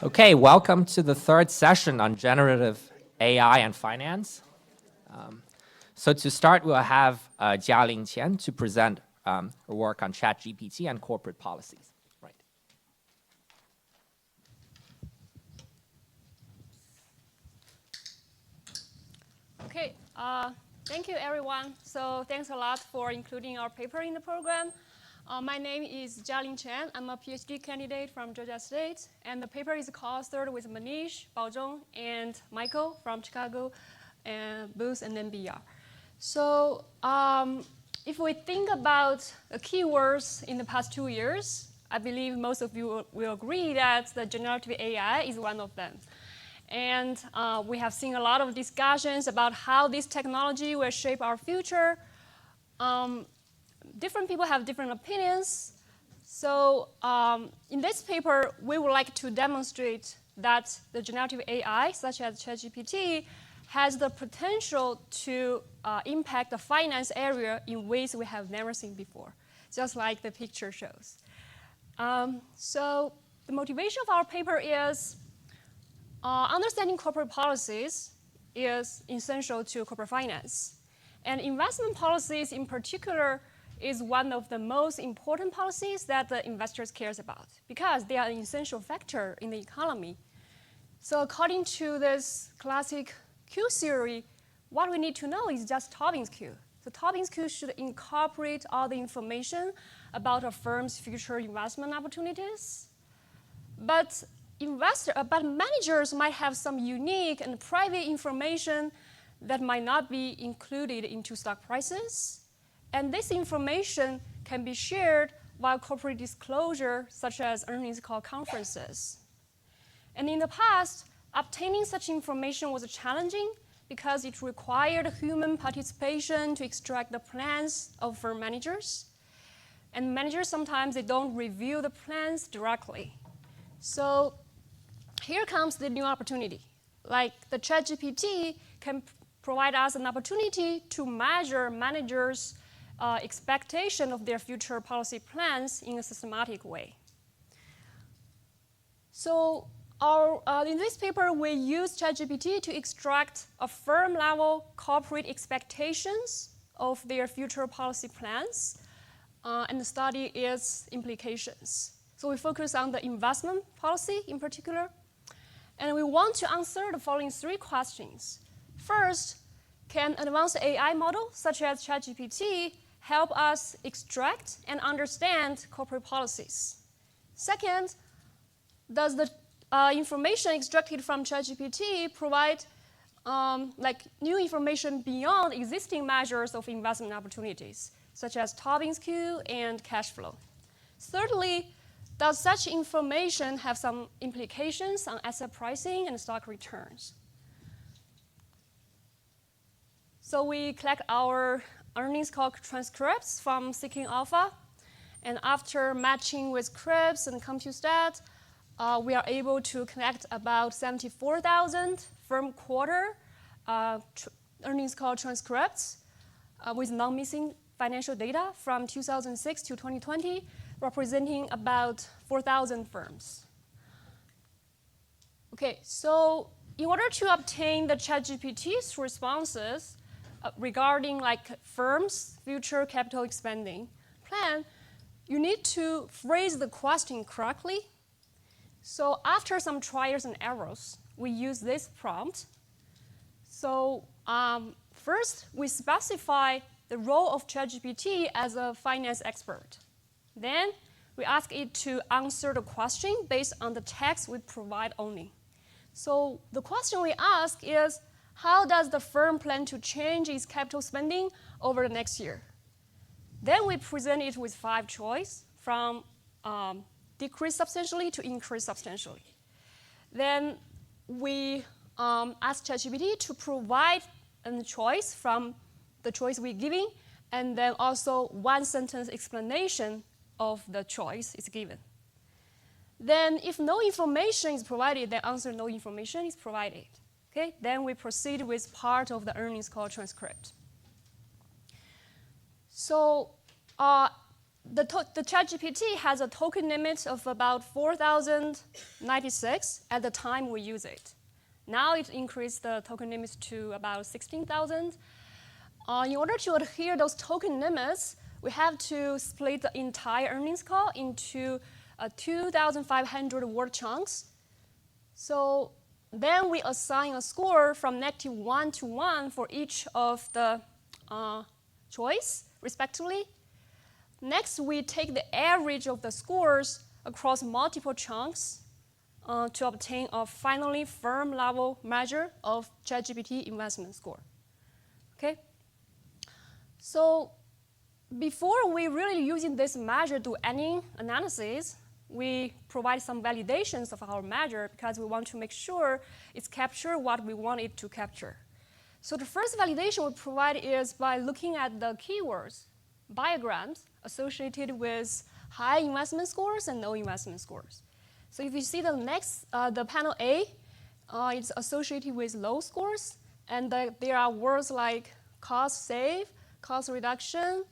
Okay, welcome to the third session on generative AI and finance. So to start, we'll have Jialin Qian to present her work on ChatGPT and corporate policies. Right. Okay, thank you everyone. So thanks a lot for including our paper in the program. My name is Jialin Qian. I'm a PhD candidate from Georgia State, and the paper is co-authored with Manish, Baozhong, and Michael from Chicago, and Booth and NBR. So if we think about the keywords in the past 2 years, I believe most of you will agree that the generative AI is one of them. And we have seen a lot of discussions about how this technology will shape our future. Different people have different opinions. So in this paper, we would like to demonstrate that the generative AI, such as ChatGPT, has the potential to impact the finance area in ways we have never seen before, just like the picture shows. So the motivation of our paper is understanding corporate policies is essential to corporate finance. And investment policies in particular is one of the most important policies that the investors cares about because they are an essential factor in the economy. So according to this classic Q theory, what we need to know is just Tobin's Q. So Tobin's Q should incorporate all the information about a firm's future investment opportunities. But managers might have some unique and private information that might not be included into stock prices. And this information can be shared via corporate disclosure, such as earnings call conferences. And in the past, obtaining such information was challenging because it required human participation to extract the plans of firm managers. And managers, sometimes they don't review the plans directly. So here comes the new opportunity. Like the ChatGPT can provide us an opportunity to measure managers' expectation of their future policy plans in a systematic way. So in this paper, we use ChatGPT to extract a firm-level corporate expectations of their future policy plans and study its implications. So we focus on the investment policy in particular. And we want to answer the following 3 questions. First, can advanced AI model such as ChatGPT help us extract and understand corporate policies? Second, does the information extracted from ChatGPT provide new information beyond existing measures of investment opportunities, such as Tobin's Q and cash flow? Thirdly, does such information have some implications on asset pricing and stock returns? So we collect our earnings call transcripts from Seeking Alpha, and after matching with Cribs and CompuStat, we are able to collect about 74,000 firm quarter earnings call transcripts with non-missing financial data from 2006 to 2020, representing about 4,000 firms. Okay, so in order to obtain the ChatGPT's responses regarding firms' future capital expanding plan, you need to phrase the question correctly. So after some trials and errors, we use this prompt. So first, we specify the role of ChatGPT as a finance expert. Then we ask it to answer the question based on the text we provide only. So the question we ask is, how does the firm plan to change its capital spending over the next year? Then we present it with 5 choices, from decrease substantially to increase substantially. Then we ask ChatGPT to provide a choice from the choice we're giving, and then also 1-sentence explanation of the choice is given. Then if no information is provided, the answer no information is provided. Okay? Then we proceed with part of the earnings call transcript. So the ChatGPT has a token limit of about 4,096 at the time we use it. Now it increased the token limits to about 16,000. In order to adhere those token limits, we have to split the entire earnings call into 2,500 word chunks. So then we assign a score from -1 to 1 for each of the choice, respectively. Next, we take the average of the scores across multiple chunks to obtain a finally firm-level measure of ChatGPT investment score. Okay? So before we really using this measure to any analysis, we provide some validations of our measure because we want to make sure it's capture what we want it to capture. So the first validation we provide is by looking at the keywords, biograms associated with high investment scores and no investment scores. So if you see the next, the panel A, it's associated with low scores, and there are words like cost save, cost reduction,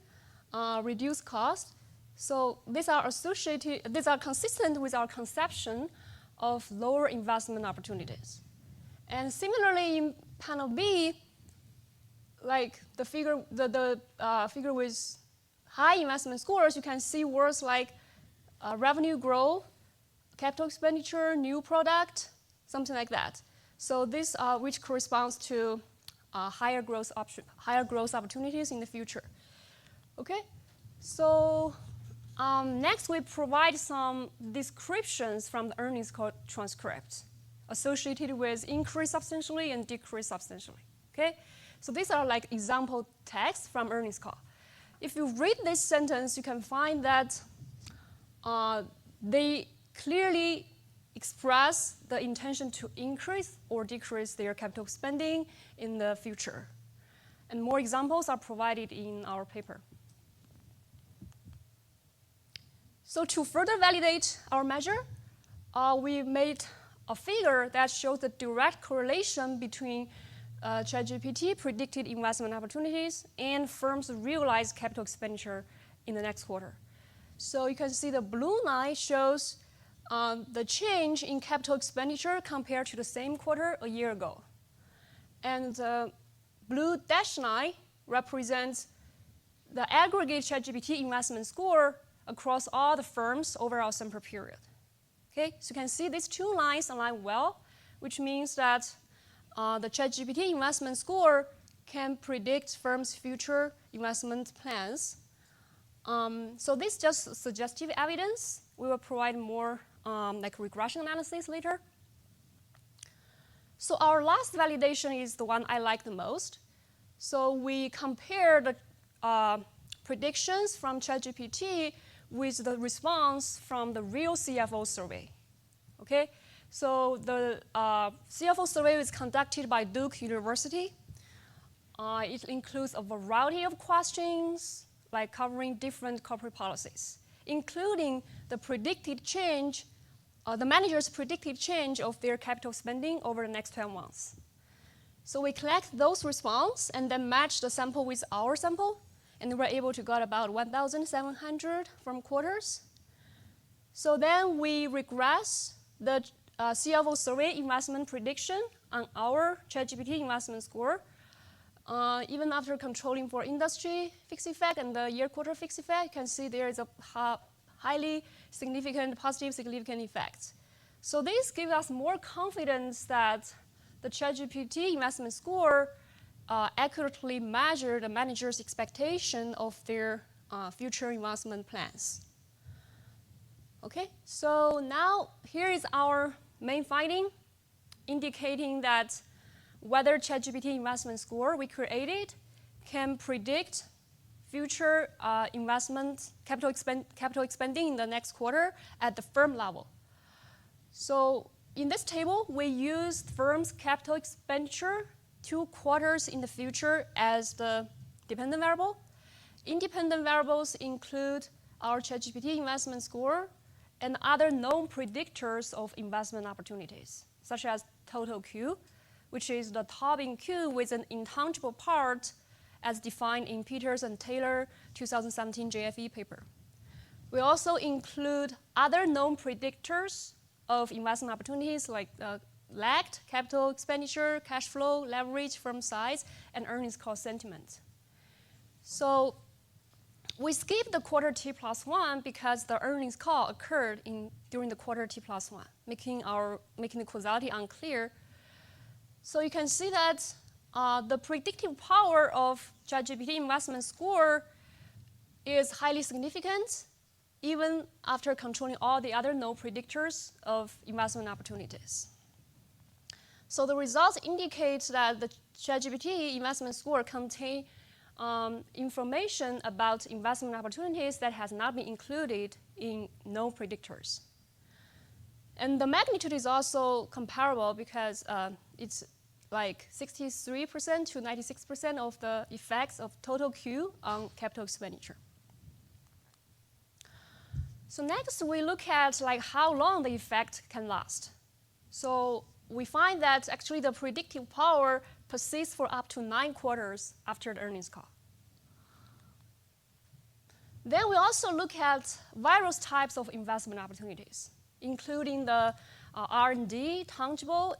reduce cost. So these are consistent with our conception of lower investment opportunities. And similarly, in panel B, like the figure with high investment scores, you can see words like revenue growth, capital expenditure, new product, something like that. So this, which corresponds to higher growth opportunities in the future. Okay, so next we provide some descriptions from the earnings call transcript associated with increase substantially and decrease substantially. Okay, so these are like example text from earnings call. If you read this sentence, you can find that they clearly express the intention to increase or decrease their capital spending in the future. And more examples are provided in our paper. So to further validate our measure, we made a figure that shows the direct correlation between ChatGPT predicted investment opportunities and firms' realized capital expenditure in the next quarter. So you can see the blue line shows the change in capital expenditure compared to the same quarter a year ago. And the blue dashed line represents the aggregate ChatGPT investment score across all the firms over our sample period. Okay, so you can see these two lines align well, which means that the ChatGPT investment score can predict firms' future investment plans. So this is just suggestive evidence. We will provide more like regression analysis later. So our last validation is the one I like the most. So we compare the predictions from ChatGPT with the response from the real CFO survey. Okay, so the CFO survey is conducted by Duke University. It includes a variety of questions, like covering different corporate policies, including the predicted change, the manager's predicted change of their capital spending over the next 12 months. So we collect those responses and then match the sample with our sample, and we're able to get about 1,700 from quarters. So then we regress the CFO survey investment prediction on our ChatGPT investment score. Even after controlling for industry fixed effect and the year-quarter fixed effect, you can see there is a highly significant, positive significant effect. So this gives us more confidence that the ChatGPT investment score accurately measure the manager's expectation of their future investment plans. Okay, so now here is our main finding, indicating that whether ChatGPT investment score we created can predict future investment capital expending in the next quarter at the firm level. So in this table, we used firm's capital expenditure 2 quarters in the future as the dependent variable. Independent variables include our ChatGPT investment score and other known predictors of investment opportunities, such as total Q, which is the top in Q with an intangible part as defined in Peters and Taylor 2017 JFE paper. We also include other known predictors of investment opportunities like lagged capital expenditure, cash flow, leverage, firm size, and earnings call sentiment. So we skipped the quarter T plus 1 because the earnings call occurred during the quarter T plus 1, making the causality unclear. So you can see that the predictive power of ChatGPT investment score is highly significant, even after controlling all the other known predictors of investment opportunities. So the results indicate that the ChatGPT investment score contains information about investment opportunities that has not been included in known predictors. And the magnitude is also comparable because it's like 63% to 96% of the effects of total Q on capital expenditure. So next, we look at how long the effect can last. So we find that actually the predictive power persists for up to 9 quarters after the earnings call. Then we also look at various types of investment opportunities, including the R&D, tangible,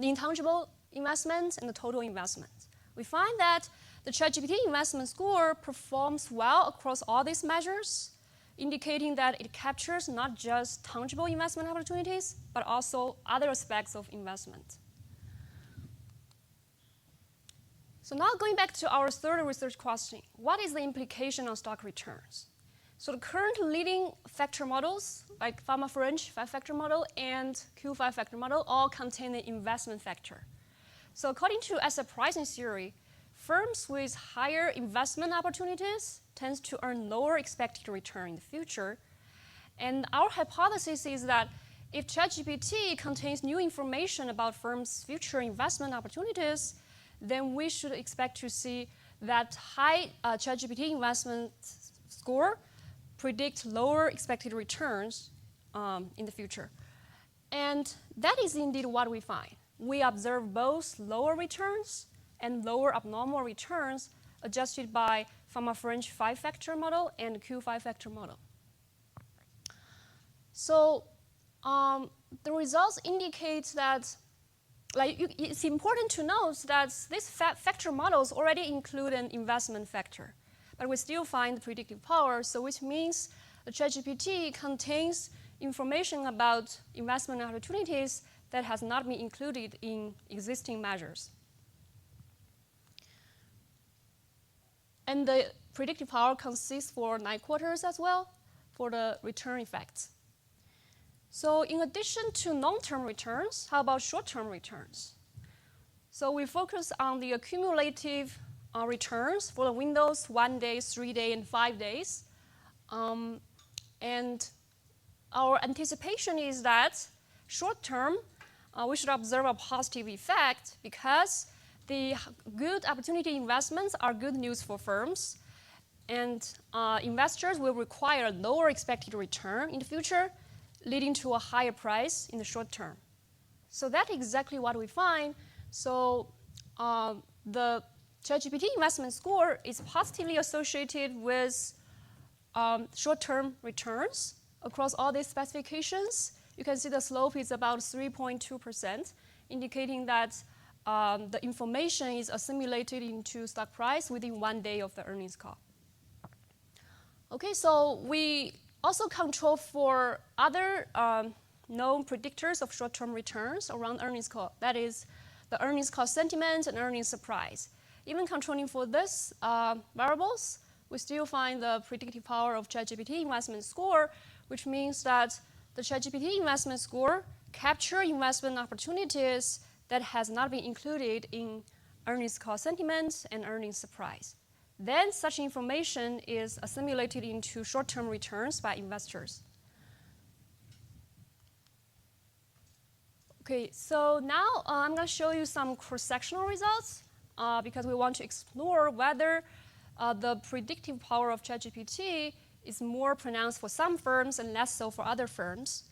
intangible investments, and the total investment. We find that the ChatGPT investment score performs well across all these measures, indicating that it captures not just tangible investment opportunities, but also other aspects of investment. So now going back to our third research question, what is the implication on stock returns? So the current leading factor models, like Fama-French 5-factor model and Q5-factor model, all contain the investment factor. So according to asset pricing theory, firms with higher investment opportunities tends to earn lower expected return in the future. And our hypothesis is that if ChatGPT contains new information about firms' future investment opportunities, then we should expect to see that high ChatGPT investment score predict lower expected returns in the future. And that is indeed what we find. We observe both lower returns and lower abnormal returns adjusted by Fama-French 5-factor model and Q5-factor model. So the results indicate that it's important to note that these factor models already include an investment factor, but we still find the predictive power, so which means the ChatGPT contains information about investment opportunities that has not been included in existing measures. And the predictive power consists for 9 quarters as well for the return effects. So in addition to long-term returns, how about short-term returns? So we focus on the accumulative returns for the windows 1 day, 3 day, and 5 days. And our anticipation is that short-term, we should observe a positive effect because the good opportunity investments are good news for firms, and investors will require lower expected return in the future, leading to a higher price in the short term. So that's exactly what we find. So the ChatGPT investment score is positively associated with short-term returns across all these specifications. You can see the slope is about 3.2%, indicating that the information is assimilated into stock price within 1 day of the earnings call. Okay, so we also control for other known predictors of short-term returns around earnings call. That is the earnings call sentiment and earnings surprise. Even controlling for these variables, we still find the predictive power of ChatGPT investment score, which means that the ChatGPT investment score captures investment opportunities that has not been included in earnings call sentiment and earnings surprise. Then such information is assimilated into short-term returns by investors. Okay, so now I'm going to show you some cross-sectional results because we want to explore whether the predictive power of ChatGPT is more pronounced for some firms and less so for other firms.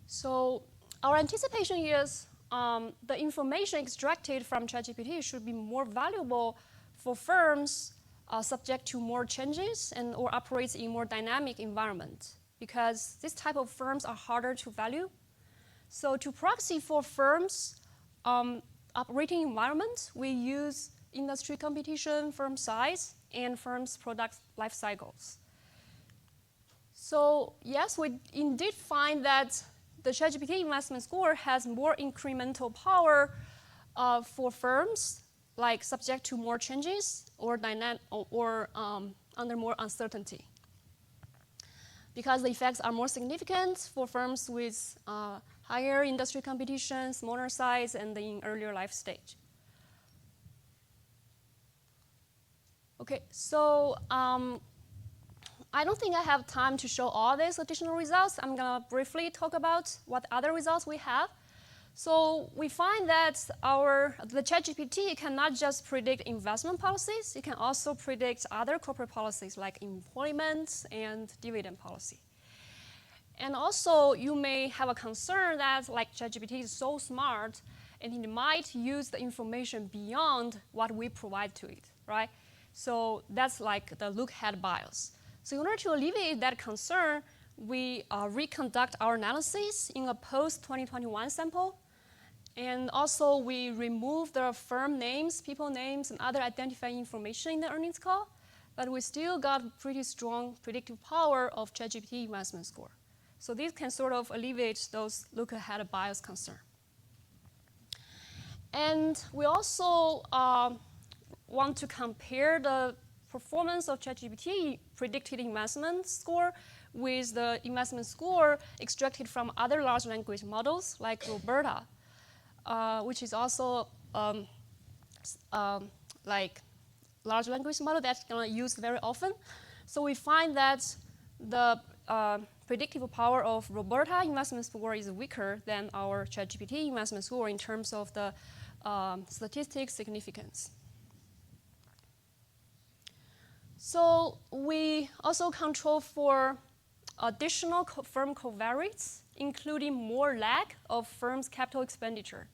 So our anticipation is the information extracted from ChatGPT should be more valuable for firms subject to more changes and or operates in more dynamic environment, because this type of firms are harder to value. So to proxy for firms' operating environment, we use industry competition, firm size, and firms' product life cycles. So yes, we indeed find that the ChatGPT investment score has more incremental power for firms, like subject to more changes or under more uncertainty, because the effects are more significant for firms with higher industry competition, smaller size, and in earlier life stage. Okay, so I don't think I have time to show all these additional results. I'm going to briefly talk about what other results we have. So we find that the ChatGPT cannot just predict investment policies. It can also predict other corporate policies like employment and dividend policy. And also, you may have a concern that like ChatGPT is so smart and it might use the information beyond what we provide to it, right? So that's like the look-ahead bias. So in order to alleviate that concern, we reconduct our analysis in a post-2021 sample. And also, we remove the firm names, people names, and other identifying information in the earnings call. But we still got pretty strong predictive power of ChatGPT investment score. So this can sort of alleviate those look-ahead bias concern. And we also want to compare the performance of ChatGPT predicted investment score with the investment score extracted from other large language models like Roberta, which is also like large language model that's going to use very often. So we find that the predictive power of Roberta investment score is weaker than our ChatGPT investment score in terms of the statistics significance. So we also control for additional firm covariates, including more lag of firms' capital expenditure.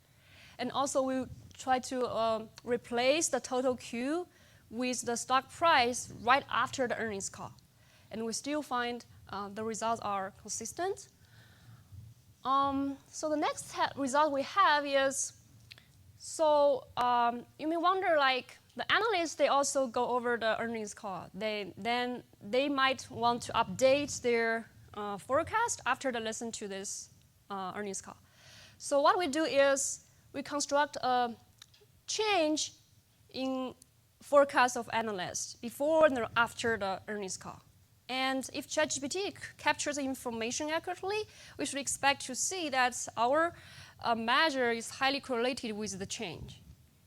And also we try to replace the total Q with the stock price right after the earnings call. And we still find the results are consistent. So the next result we have is, so you may wonder, like, the analysts, they also go over the earnings call. Then they might want to update their forecast after they listen to this earnings call. So what we do is we construct a change in forecast of analysts before and after the earnings call. And if ChatGPT captures the information accurately, we should expect to see that our measure is highly correlated with the change.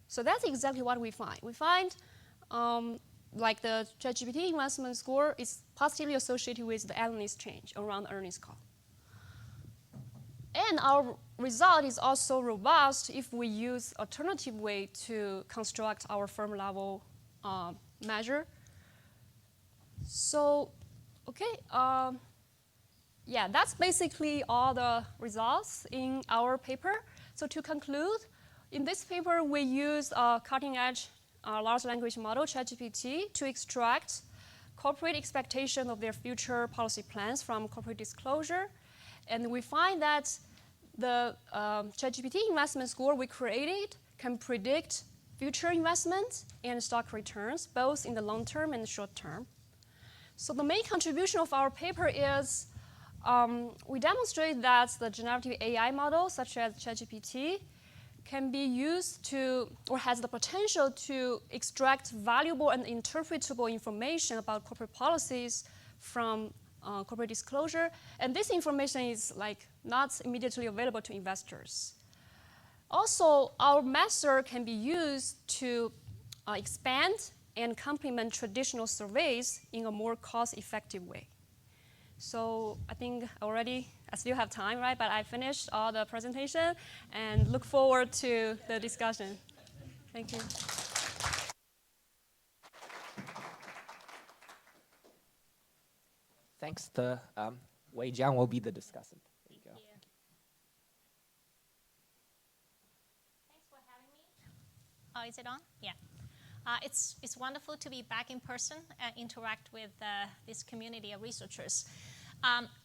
So that's exactly what we find. We find like the ChatGPT investment score is positively associated with the analyst change around the earnings call. And our result is also robust if we use alternative way to construct our firm level measure. So, okay, yeah, that's basically all the results in our paper. So to conclude, in this paper, we use a cutting-edge large language model, ChatGPT, to extract corporate expectation of their future policy plans from corporate disclosure. And we find that the ChatGPT investment score we created can predict future investments and stock returns, both in the long term and the short term. So the main contribution of our paper is we demonstrate that the generative AI model, such as ChatGPT, can be used to, or has the potential to extract valuable and interpretable information about corporate policies from corporate disclosure. And this information is like not immediately available to investors. Also, our method can be used to expand and complement traditional surveys in a more cost-effective way. So I think I still have time, right? But I finished all the presentation and look forward to the discussion. Thank you. Thanks to Wei Jiang will be the discussant. There you go. Yeah. Thanks for having me. Oh, is it on? Yeah. It's wonderful to be back in person and interact with this community of researchers.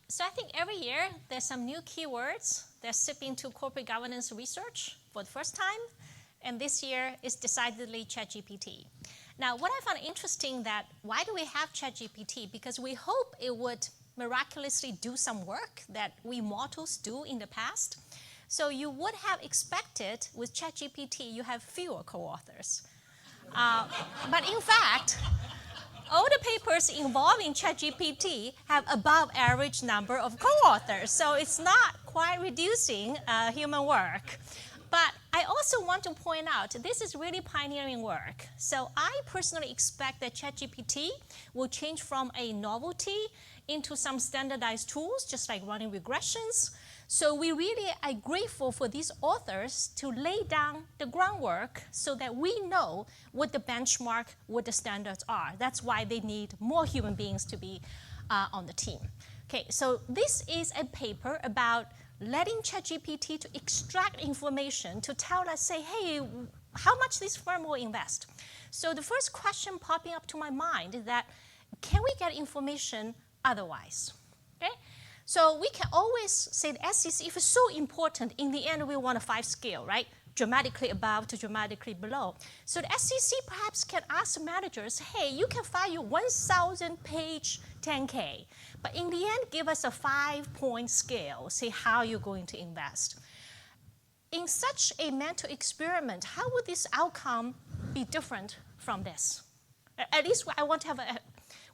So I think every year there's some new keywords that sip into corporate governance research for the first time. And this year is decidedly ChatGPT. Now, what I found interesting that why do we have ChatGPT? Because we hope it would miraculously do some work that we mortals do in the past. So you would have expected with ChatGPT you have fewer co-authors. But in fact, all the papers involving ChatGPT have above average number of co-authors. So it's not quite reducing human work. But I also want to point out this is really pioneering work. So I personally expect that ChatGPT will change from a novelty into some standardized tools, just like running regressions. So we really are grateful for these authors to lay down the groundwork so that we know what the benchmark, what the standards are. That's why they need more human beings to be on the team. Okay, so this is a paper about letting ChatGPT to extract information to tell us, say, hey, how much this firm will invest. So the first question popping up to my mind is that, can we get information otherwise? Okay? So we can always say the SEC, if it's so important, in the end we want a 5 scale, right? Dramatically above to dramatically below. So the SEC perhaps can ask managers, hey, you can file your 1,000-page 10K, but in the end, give us a 5-point scale, say how you're going to invest. In such a mental experiment, how would this outcome be different from this? At least I want to have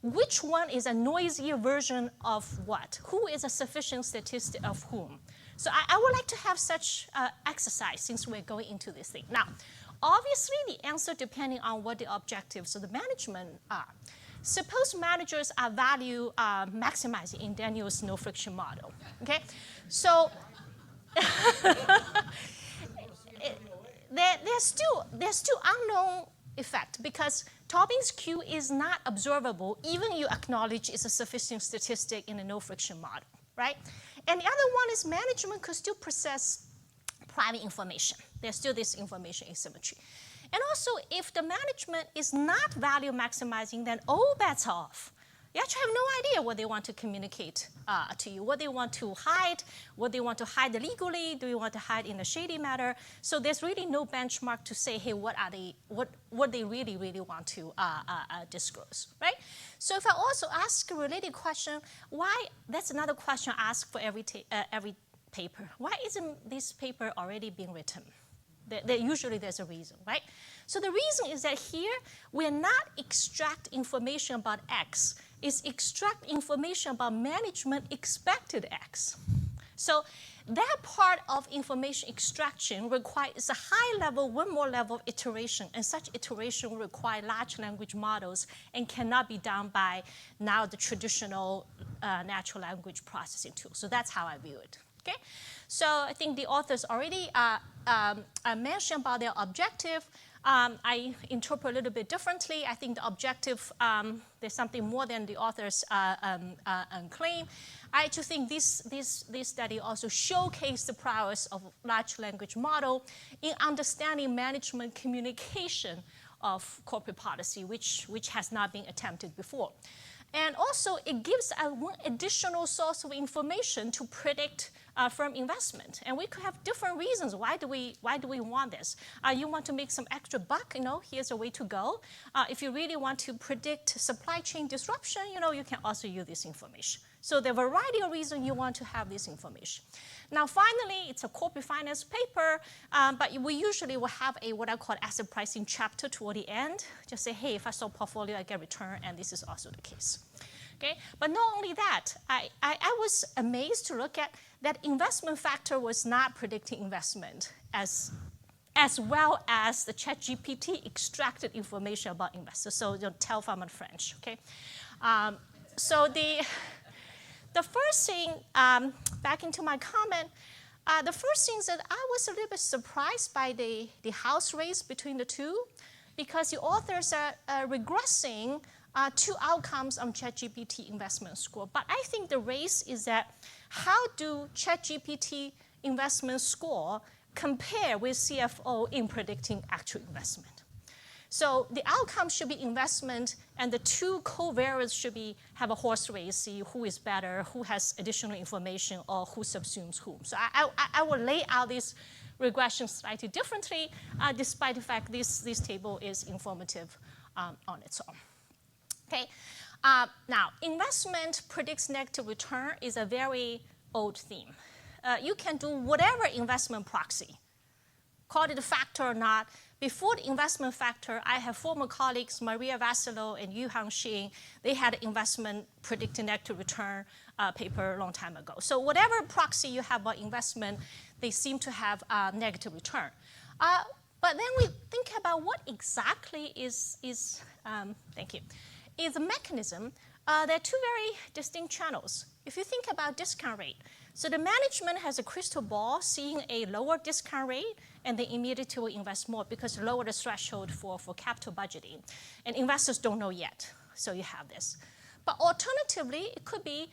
which one is a noisier version of what? Who is a sufficient statistic of whom? So I would like to have such exercise since we're going into this thing. Now, obviously, the answer depending on what the objectives of the management are. Suppose managers are value maximizing in Daniel's no friction model. Okay, so there's still unknown effect because Tobin's Q is not observable even you acknowledge it's a sufficient statistic in a no friction model, right? And the other one is management could still process private information. There's still this information asymmetry. And also, if the management is not value maximizing, then all bets are off. You actually have no idea what they want to communicate to you, what they want to hide legally, do you want to hide in a shady manner? So there's really no benchmark to say, hey, what they really want to disclose, right? So if I also ask a related question, why? That's another question asked for every paper. Why isn't this paper already being written? Usually there's a reason, right? So the reason is that here we're not extract information about X, it's extract information about management expected X. So that part of information extraction requires a high level, one more level of iteration, and such iteration will require large language models and cannot be done by now the traditional natural language processing tool. So that's how I view it. Okay? So I think the authors already mentioned about their objective. I interpret a little bit differently. I think the objective, there's something more than the authors claim. I just think this study also showcased the prowess of large language model in understanding management communication of corporate policy, which has not been attempted before. And also, it gives one additional source of information to predict firm investment. And we could have different reasons. Why do we want this? You want to make some extra buck? Here's a way to go. If you really want to predict supply chain disruption, you can also use this information. So there are a variety of reasons you want to have this information. Now, finally, it's a corporate finance paper, but we usually will have what I call asset pricing chapter toward the end. Just say, hey, if I sell portfolio, I get return, and this is also the case. Okay? But not only that, I was amazed to look at that investment factor was not predicting investment as well as the ChatGPT extracted information about investors. So tell from in French, okay? So the first thing, back into my comment, the first thing is that I was a little bit surprised by the house race between the two because the authors are regressing two outcomes on ChatGPT investment score. But I think the race is that how do ChatGPT investment score compare with CFO in predicting actual investment? So the outcome should be investment, and the two covariates should have a horse race, see who is better, who has additional information, or who subsumes whom. So I will lay out these regressions slightly differently, despite the fact this table is informative on its own. Okay. Now, investment predicts negative return is a very old theme. You can do whatever investment proxy, call it a factor or not. Before the investment factor, I have former colleagues, Maria Vassilo and Jialin Qian. They had investment predicting negative return paper a long time ago. So whatever proxy you have about investment, they seem to have negative return. But then we think about what exactly is the mechanism. There are two very distinct channels. If you think about discount rate, so the management has a crystal ball seeing a lower discount rate, and they immediately will invest more because lower the threshold for capital budgeting. And investors don't know yet, so you have this. But alternatively, it could be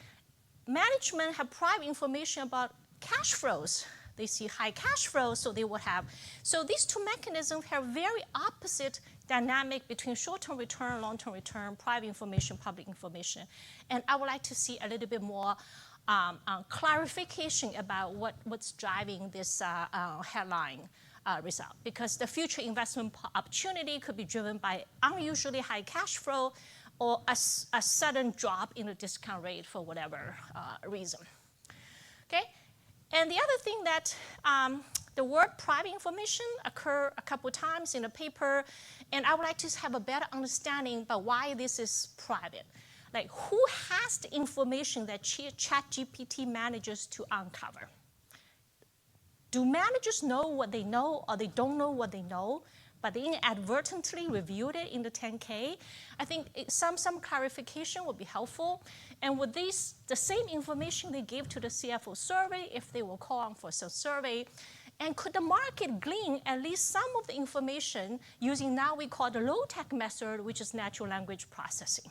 management have private information about cash flows. They see high cash flows, so they will have. So these two mechanisms have very opposite dynamic between short-term return, long-term return, private information, public information. And I would like to see a little bit more clarification about what's driving this headline result. Because the future investment opportunity could be driven by unusually high cash flow or a sudden drop in the discount rate for whatever reason. Okay? And the other thing that the word private information occur a couple times in the paper, and I would like to have a better understanding about why this is private. Like, who has the information that ChatGPT manages to uncover? Do managers know what they know, or they don't know what they know, but they inadvertently reviewed it in the 10K? I think some clarification would be helpful. And with these, the same information they gave to the CFO survey, if they will call on for some survey, and could the market glean at least some of the information using now we call the low-tech method, which is natural language processing?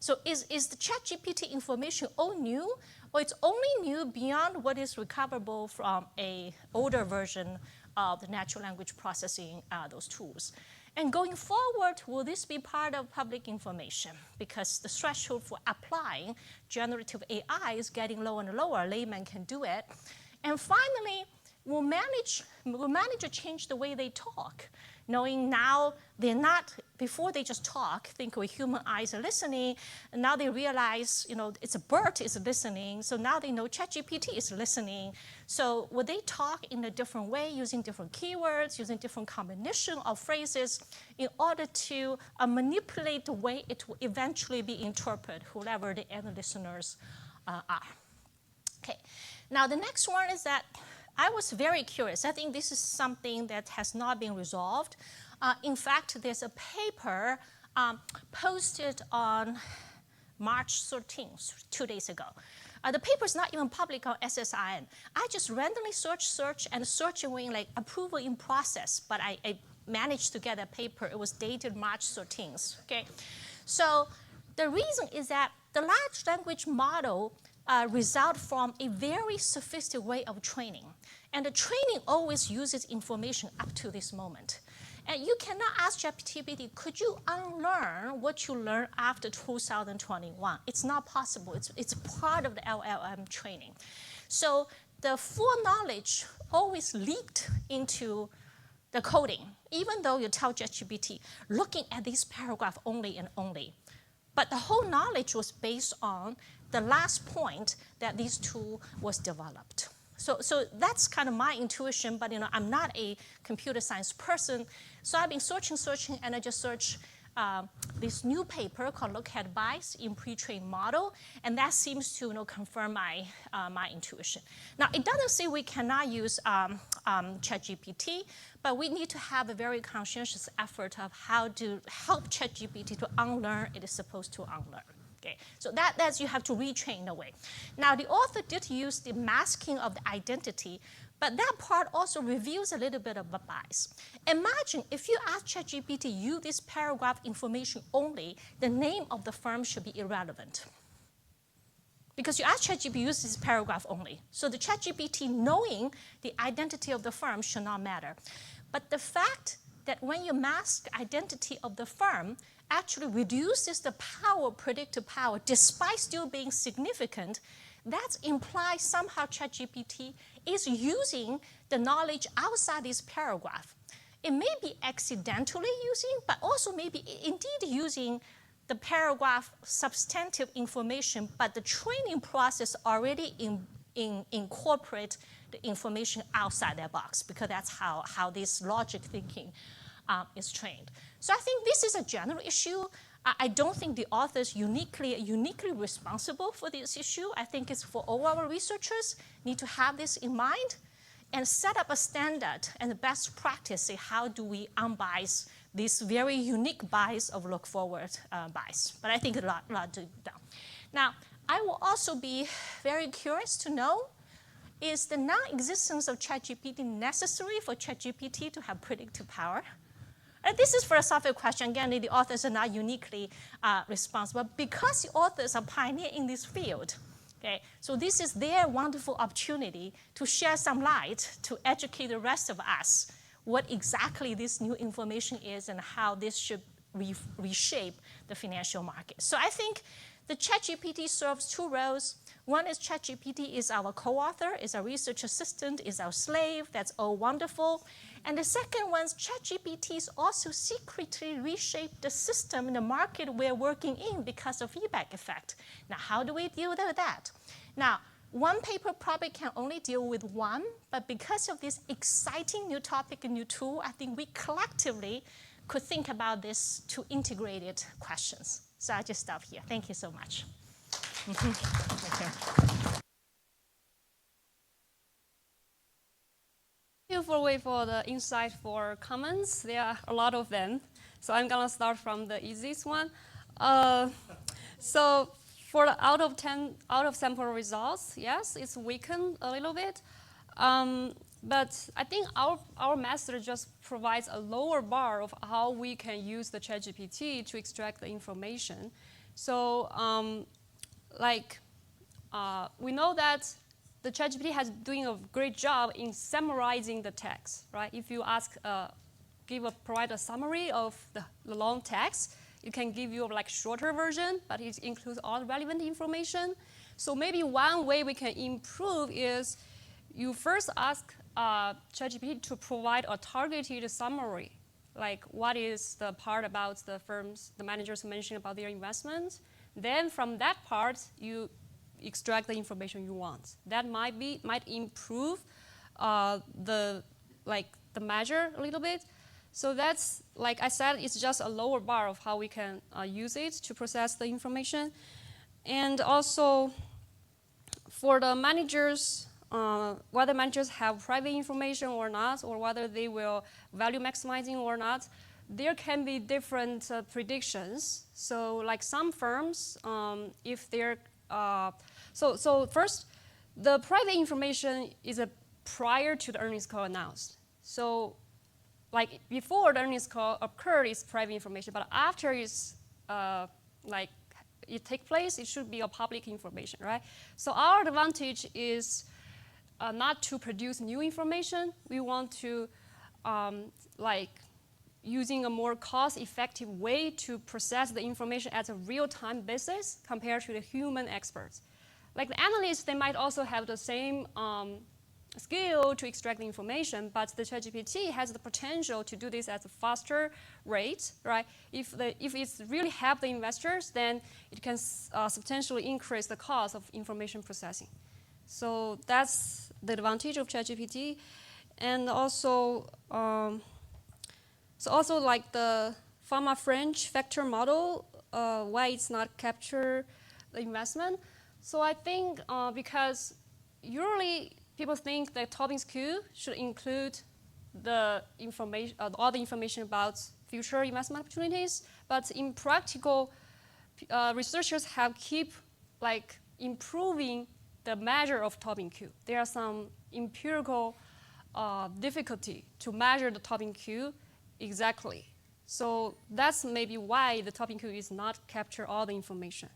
So is the ChatGPT information all new, or it's only new beyond what is recoverable from an older version of the natural language processing, those tools? And going forward, will this be part of public information? Because the threshold for applying generative AI is getting lower and lower. Layman can do it. And finally, will manager change the way they talk? Knowing now they're not, before they just talk, think with human eyes are listening, and now they realize, it's a bird is listening, so now they know ChatGPT is listening. So would they talk in a different way, using different keywords, using different combination of phrases in order to manipulate the way it will eventually be interpreted, whoever the end listeners are? Okay, now the next one is that I was very curious. I think this is something that has not been resolved. In fact, there's a paper posted on March 13th, 2 days ago. The paper is not even public on SSIN. I just randomly searched and went like approval in process, but I managed to get a paper. It was dated March 13th. Okay, so the reason is that the large language model result from a very sophisticated way of training. And the training always uses information up to this moment. And you cannot ask ChatGPT, could you unlearn what you learned after 2021? It's not possible. It's part of the LLM training. So the full knowledge always leaked into the coding, even though you tell ChatGPT, looking at this paragraph only and only. But the whole knowledge was based on the last point that this tool was developed. So that's kind of my intuition, but I'm not a computer science person. So I've been searching, and I just searched this new paper called Look at Bias in Pre-trained Model, and that seems to confirm my intuition. Now, it doesn't say we cannot use ChatGPT, but we need to have a very conscientious effort of how to help ChatGPT to unlearn it is supposed to unlearn. Okay, so that's you have to retrain the way. Now, the author did use the masking of the identity, but that part also reveals a little bit of a bias. Imagine if you ask ChatGPT, use this paragraph information only, the name of the firm should be irrelevant. Because you ask ChatGPT, use this paragraph only. So the ChatGPT knowing the identity of the firm should not matter. But the fact that when you mask identity of the firm, actually reduces the power, predictive power, despite still being significant, that implies somehow ChatGPT is using the knowledge outside this paragraph. It may be accidentally using, but also maybe indeed using the paragraph substantive information, but the training process already incorporate the information outside that box, because that's how this logic thinking is trained. So I think this is a general issue. I don't think the author is uniquely responsible for this issue. I think it's for all our researchers need to have this in mind and set up a standard and a best practice. Say, how do we unbias this very unique bias of look-forward bias? But I think a lot to be done. Now, I will also be very curious to know, is the non-existence of ChatGPT necessary for ChatGPT to have predictive power? And this is a philosophical question. Again, the authors are not uniquely responsible because the authors are pioneers in this field. Okay, so this is their wonderful opportunity to share some light to educate the rest of us what exactly this new information is and how this should reshape the financial market. So I think the ChatGPT serves two roles. One is ChatGPT is our co-author, is our research assistant, is our slave. That's all wonderful. And the second one, ChatGPT is also secretly reshaped the system in the market we're working in because of feedback effect. Now, how do we deal with that? Now, one paper probably can only deal with one, but because of this exciting new topic and new tool, I think we collectively could think about this to integrated questions. So I just stop here. Thank you so much. Thank you. Thank you for waiting for the insightful comments. There are a lot of them. So I'm going to start from the easiest one. So for the out of sample results, yes, it's weakened a little bit. But I think our method just provides a lower bar of how we can use the ChatGPT to extract the information. So we know that the ChatGPT has doing a great job in summarizing the text, right? If you ask, provide a summary of the long text, it can give you like shorter version, but it includes all the relevant information. So maybe one way we can improve is you first ask ChatGPT to provide a targeted summary, like what is the part about the firms, the managers mentioned about their investments. Then from that part, you extract the information you want. That might improve the measure a little bit. So that's, like I said, it's just a lower bar of how we can use it to process the information. And also for the managers, whether managers have private information or not, or whether they will value maximizing or not, there can be different predictions. So like some firms, if they're, so first, the private information is prior to the earnings call announced. So like before the earnings call occurred, it's private information, but after it's it takes place, it should be a public information, right? So our advantage is not to produce new information. We want to using a more cost-effective way to process the information at a real-time basis compared to the human experts. Like the analysts, they might also have the same skill to extract the information, but the ChatGPT has the potential to do this at a faster rate, right? If it's really help the investors, then it can substantially increase the cost of information processing. So that's the advantage of ChatGPT. And also, like the pharma French factor model, why it's not capture the investment. So I think because usually people think that Tobin's Q should include the information, all the information about future investment opportunities. But in practical, researchers have keep improving the measure of Tobin Q. There are some empirical difficulty to measure the Tobin Q exactly. So that's maybe why the Tobin Q is not capture all the information.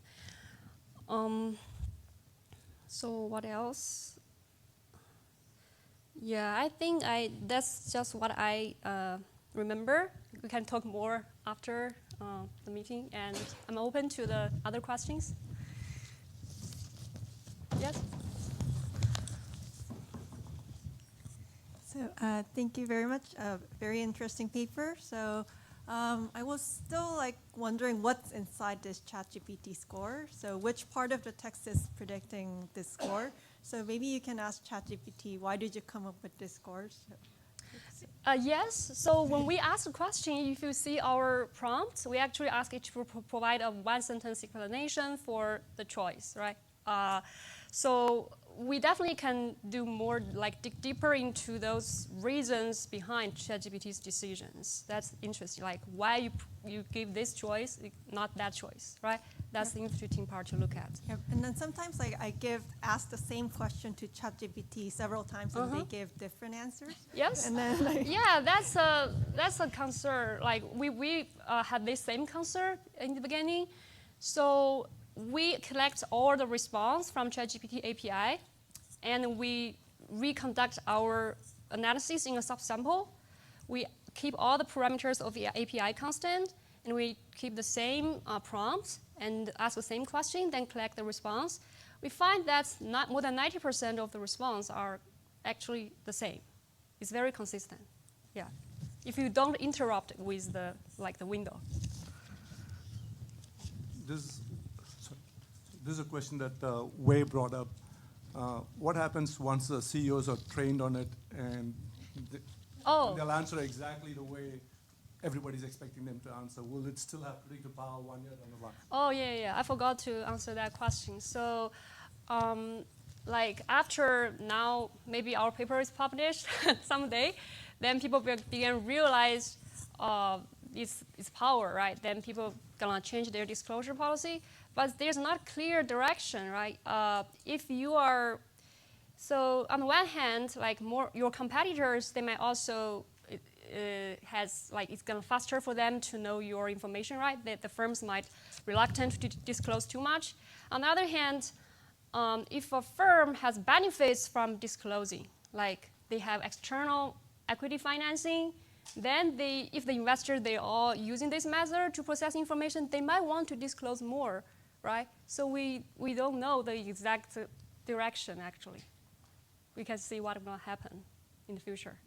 So what else? Yeah, I think that's just what I remember. We can talk more after the meeting, and I'm open to the other questions. Yes? So thank you very much. Very interesting paper. So I was still wondering what's inside this ChatGPT score. So which part of the text is predicting this score? So maybe you can ask ChatGPT, why did you come up with this score? Yes. So when we ask a question, if you see our prompt, we actually ask it to provide a one-sentence explanation for the choice, right? So we definitely can do more, dig deeper into those reasons behind ChatGPT's decisions. That's interesting, why you give this choice, not that choice, right? That's the interesting part to look at. Yep. And then sometimes I ask the same question to ChatGPT several times, and they give different answers. Yes. And then yeah, that's a concern. We had this same concern in the beginning. So we collect all the response from ChatGPT API, and we reconduct our analysis in a subsample. We keep all the parameters of the API constant, and we keep the same prompt and ask the same question, then collect the response. We find that not more than 90% of the response are actually the same. It's very consistent. Yeah, if you don't interrupt with the window. This is a question that Wei brought up. What happens once the CEOs are trained on it and they'll answer exactly the way everybody's expecting them to answer? Will it still have predictive power 1 year down the line? Oh, yeah. I forgot to answer that question. So, after now, maybe our paper is published someday, then people begin realize its power, right? Then people gonna change their disclosure policy, but there's not clear direction, right? If you are, so on the one hand, your competitors, they might also it's gonna faster for them to know your information, right? The firms might reluctant to disclose too much. On the other hand, if a firm has benefits from disclosing, like they have external equity financing, then if the investors, they are using this method to process information, they might want to disclose more, right? So we don't know the exact direction, actually. We can see what will happen in the future.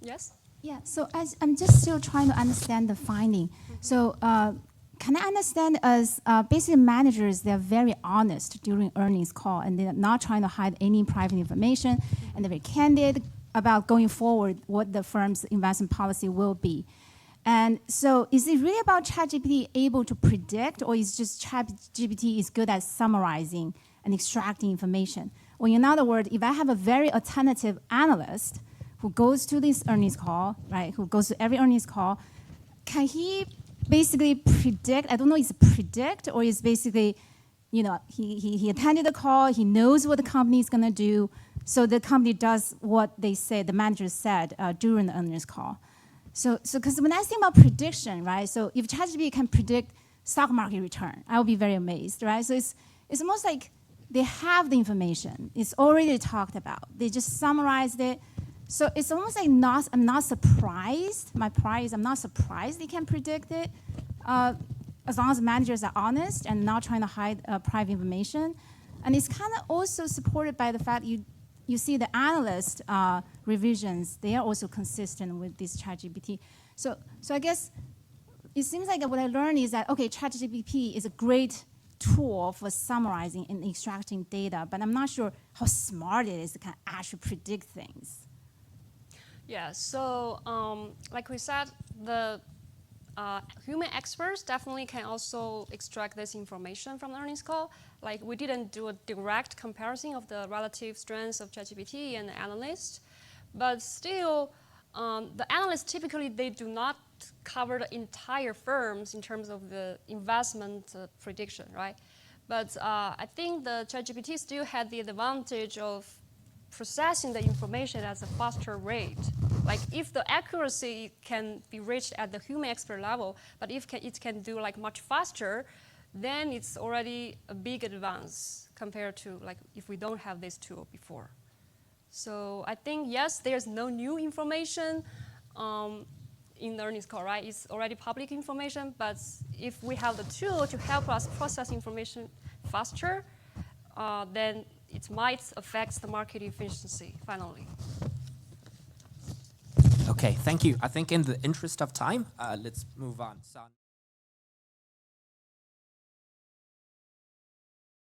Yes? Yeah, so I'm just still trying to understand the finding. So can I understand as basically managers, they're very honest during earnings call, and they're not trying to hide any private information, and they're very candid about going forward what the firm's investment policy will be. And so is it really about ChatGPT able to predict, or is just ChatGPT is good at summarizing and extracting information? Well, in other words, if I have a very attentive analyst who goes to this earnings call, right, who goes to every earnings call, can he basically predict? I don't know, is it predict, or is basically, he attended the call, he knows what the company is going to do, so the company does what they say, the manager said during the earnings call. So because when I think about prediction, right, so if ChatGPT can predict stock market return, I will be very amazed, right? So it's almost like they have the information. It's already talked about. They just summarized it. So it's almost like I'm not surprised. My pride is I'm not surprised they can predict it, as long as managers are honest and not trying to hide private information. And it's kind of also supported by the fact you see the analyst revisions, they are also consistent with this ChatGPT. So I guess it seems like what I learned is that, okay, ChatGPT is a great tool for summarizing and extracting data, but I'm not sure how smart it is to kind of actually predict things. Yeah, so like we said, the human experts definitely can also extract this information from the earnings call. Like, we didn't do a direct comparison of the relative strengths of ChatGPT and the analyst, but still, the analysts typically, they do not cover the entire firms in terms of the investment prediction, right? But I think the ChatGPT still had the advantage of processing the information at a faster rate. Like, if the accuracy can be reached at the human expert level, but if it can do much faster, then it's already a big advance compared to if we don't have this tool before. So I think, yes, there's no new information in the earnings call, right? It's already public information, but if we have the tool to help us process information faster, then it might affect the market efficiency finally. Okay, thank you. I think in the interest of time, let's move on.